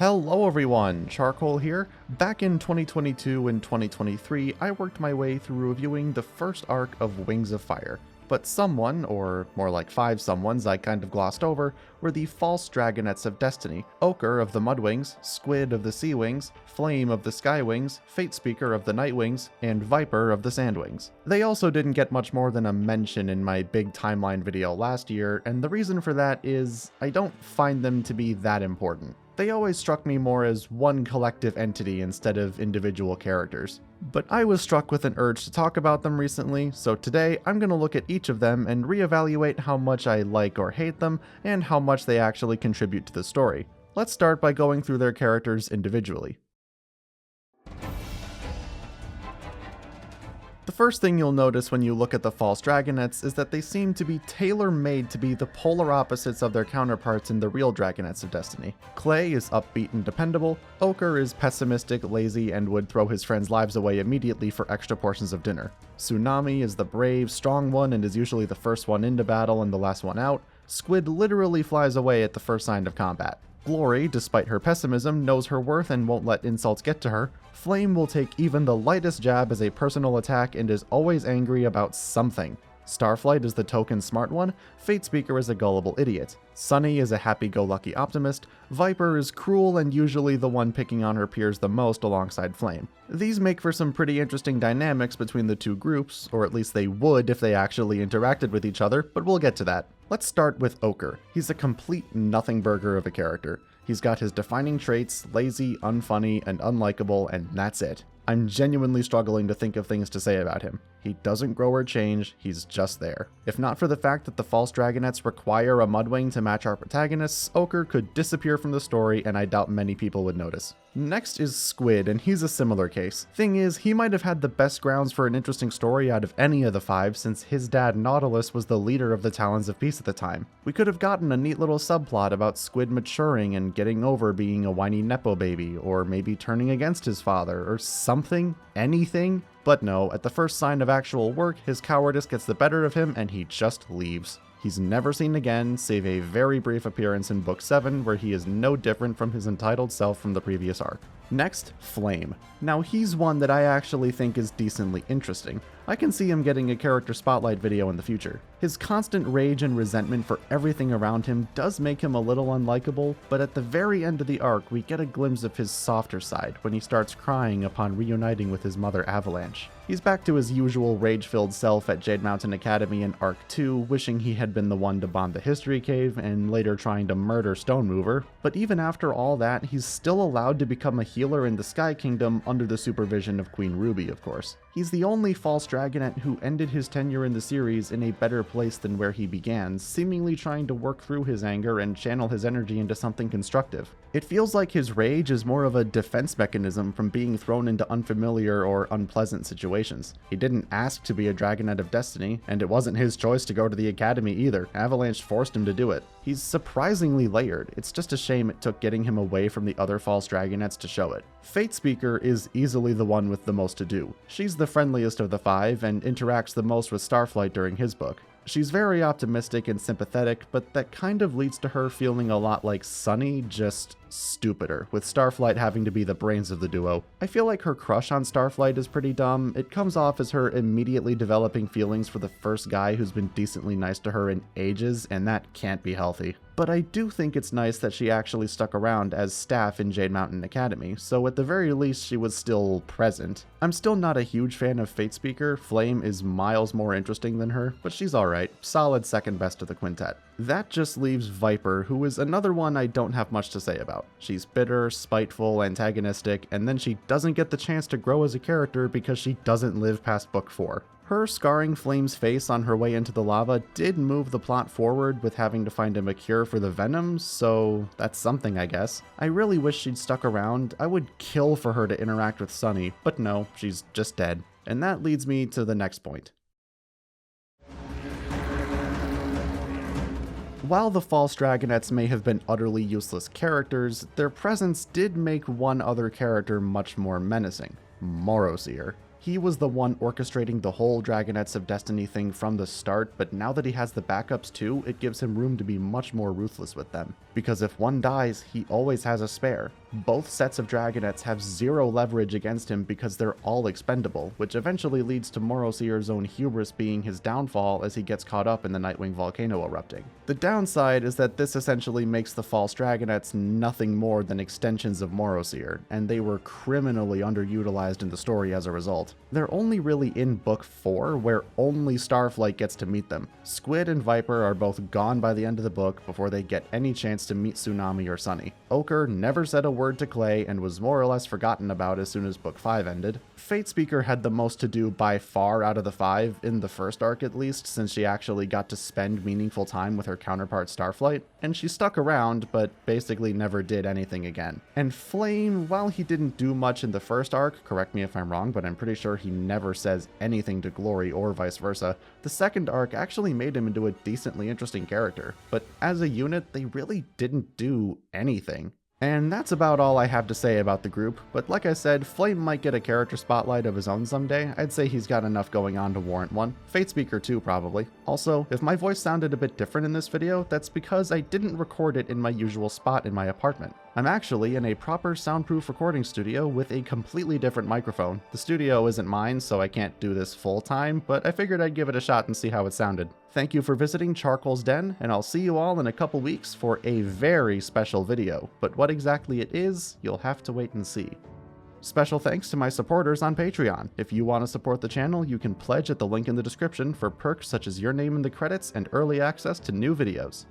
Hello everyone, Charcoal here. Back in 2022 and 2023, I worked my way through reviewing the first arc of Wings of Fire. But someone, or more like 5 someones I kind of glossed over, were the false Dragonets of Destiny: Ochre of the Mudwings, Squid of the Seawings, Flame of the Skywings, Fatespeaker of the Nightwings, and Viper of the Sandwings. They also didn't get much more than a mention in my big timeline video last year, and the reason for that is I don't find them to be that important. They always struck me more as one collective entity instead of individual characters. But I was struck with an urge to talk about them recently, so today I'm going to look at each of them and reevaluate how much I like or hate them, and how much they actually contribute to the story. Let's start by going through their characters individually. The first thing you'll notice when you look at the false Dragonets is that they seem to be tailor-made to be the polar opposites of their counterparts in the real Dragonets of Destiny. Clay is upbeat and dependable, Ochre is pessimistic, lazy, and would throw his friends' lives away immediately for extra portions of dinner. Tsunami is the brave, strong one and is usually the first one into battle and the last one out. Squid literally flies away at the first sign of combat. Glory, despite her pessimism, knows her worth and won't let insults get to her. Flame will take even the lightest jab as a personal attack and is always angry about something. Starflight is the token smart one, Fatespeaker is a gullible idiot. Sunny is a happy-go-lucky optimist, Viper is cruel and usually the one picking on her peers the most alongside Flame. These make for some pretty interesting dynamics between the two groups, or at least they would if they actually interacted with each other, but we'll get to that. Let's start with Ochre. He's a complete nothing burger of a character. He's got his defining traits: lazy, unfunny, and unlikable, and that's it. I'm genuinely struggling to think of things to say about him. He doesn't grow or change, he's just there. If not for the fact that the false Dragonets require a Mudwing to match our protagonists, Ochre could disappear from the story and I doubt many people would notice. Next is Squid, and he's a similar case. Thing is, he might have had the best grounds for an interesting story out of any of the 5 since his dad Nautilus was the leader of the Talons of Peace at the time. We could have gotten a neat little subplot about Squid maturing and getting over being a whiny nepo baby, or maybe turning against his father, or something, anything. But no, at the first sign of actual work, his cowardice gets the better of him and he just leaves. He's never seen again, save a very brief appearance in Book 7 where he is no different from his entitled self from the previous arc. Next, Flame. Now he's one that I actually think is decently interesting. I can see him getting a character spotlight video in the future. His constant rage and resentment for everything around him does make him a little unlikable, but at the very end of the arc we get a glimpse of his softer side when he starts crying upon reuniting with his mother Avalanche. He's back to his usual rage-filled self at Jade Mountain Academy in Arc 2, wishing he had been the one to bomb the History Cave and later trying to murder Stonemover, but even after all that, he's still allowed to become a healer in the Sky Kingdom under the supervision of Queen Ruby, of course. He's the only false Dragonet who ended his tenure in the series in a better place than where he began, seemingly trying to work through his anger and channel his energy into something constructive. It feels like his rage is more of a defense mechanism from being thrown into unfamiliar or unpleasant situations. He didn't ask to be a Dragonet of Destiny, and it wasn't his choice to go to the Academy either. Avalanche forced him to do it. He's surprisingly layered. It's just a shame it took getting him away from the other false Dragonets to show it. Fatespeaker is easily the one with the most to do. She's the friendliest of the 5 and interacts the most with Starflight during his book. She's very optimistic and sympathetic, but that kind of leads to her feeling a lot like Sunny, just stupider, with Starflight having to be the brains of the duo. I feel like her crush on Starflight is pretty dumb. It comes off as her immediately developing feelings for the first guy who's been decently nice to her in ages, and that can't be healthy. But I do think it's nice that she actually stuck around as staff in Jade Mountain Academy, so at the very least she was still present. I'm still not a huge fan of Fatespeaker. Flame is miles more interesting than her, but she's alright. Solid second best of the quintet. That just leaves Viper, who is another one I don't have much to say about. She's bitter, spiteful, antagonistic, and then she doesn't get the chance to grow as a character because she doesn't live past book 4. Her scarring Flame's face on her way into the lava did move the plot forward with having to find him a cure for the venom, so that's something, I guess. I really wish she'd stuck around. I would kill for her to interact with Sunny, but no, she's just dead. And that leads me to the next point. While the false Dragonets may have been utterly useless characters, their presence did make one other character much more menacing: Morrowseer. He was the one orchestrating the whole Dragonets of Destiny thing from the start, but now that he has the backups too, it gives him room to be much more ruthless with them. Because if one dies, he always has a spare. Both sets of Dragonets have zero leverage against him because they're all expendable, which eventually leads to Morrowseer's own hubris being his downfall as he gets caught up in the Nightwing volcano erupting. The downside is that this essentially makes the false Dragonets nothing more than extensions of Morrowseer, and they were criminally underutilized in the story as a result. They're only really in Book 4, where only Starflight gets to meet them. Squid and Viper are both gone by the end of the book before they get any chance to meet Tsunami or Sunny. Ochre never said a word to Clay and was more or less forgotten about as soon as Book 5 ended. Fatespeaker had the most to do by far out of the 5, in the first arc at least, since she actually got to spend meaningful time with her counterpart Starflight, and she stuck around, but basically never did anything again. And Flame, while he didn't do much in the first arc, correct me if I'm wrong, but I'm pretty sure he never says anything to Glory or vice versa, the second arc actually made him into a decently interesting character. But as a unit, they really didn't do anything. And that's about all I have to say about the group, but like I said, Flame might get a character spotlight of his own someday. I'd say he's got enough going on to warrant one. Fatespeaker too, probably. Also, if my voice sounded a bit different in this video, that's because I didn't record it in my usual spot in my apartment. I'm actually in a proper soundproof recording studio with a completely different microphone. The studio isn't mine, so I can't do this full time, but I figured I'd give it a shot and see how it sounded. Thank you for visiting Charcoal's Den, and I'll see you all in a couple weeks for a very special video, but what exactly it is, you'll have to wait and see. Special thanks to my supporters on Patreon. If you want to support the channel, you can pledge at the link in the description for perks such as your name in the credits and early access to new videos.